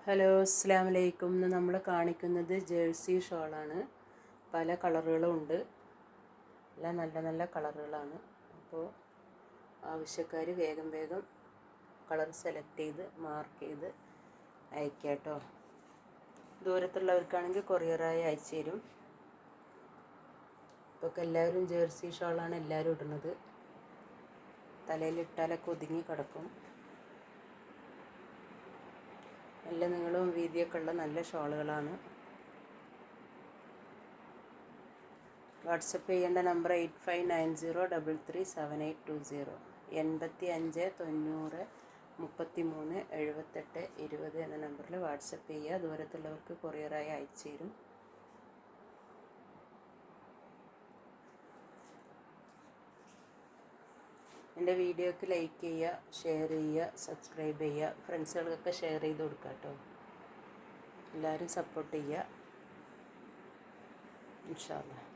Hello അസ്സലാമു അലൈക്കും. ഇന്ന് നമ്മൾ കാണിക്കുന്നത് ജേഴ്സി ഷോളാണ്. പല കളറുകളും ഉണ്ട്, എല്ലാം നല്ല നല്ല കളറുകളാണ്. അപ്പോൾ ആവശ്യക്കാർ വേഗം വേഗം കളർ സെലക്ട് ചെയ്ത് മാർക്ക് ചെയ്ത് അയക്കാം കേട്ടോ. ദൂരത്തുള്ളവർക്കാണെങ്കിൽ കൊറിയറായി അയച്ചു തരും. ഇപ്പോൾ എല്ലാവരും ജേഴ്സി ഷോളാണ് എല്ലാവരും ഇടുന്നത്. തലയിലിട്ടാലൊക്കെ ഒതുങ്ങി കിടക്കും. നല്ല നീളവും വീതിയൊക്കെ ഉള്ള നല്ല ഷോളുകളാണ്. വാട്സപ്പ് ചെയ്യേണ്ട നമ്പർ 8590337820 8590337820 എന്ന നമ്പറിൽ വാട്സപ്പ് ചെയ്യുക. ദൂരത്തുള്ളവർക്ക് കൊറിയറായി അയച്ചു തരും. എൻ്റെ വീഡിയോക്ക് ലൈക്ക് ചെയ്യുക, ഷെയർ ചെയ്യുക, സബ്സ്ക്രൈബ് ചെയ്യുക. ഫ്രണ്ട്സുകൾക്കൊക്കെ ഷെയർ ചെയ്ത് കൊടുക്കുക കേട്ടോ. എല്ലാവരും സപ്പോർട്ട് ചെയ്യുക ഇൻഷാ അല്ലാഹ്.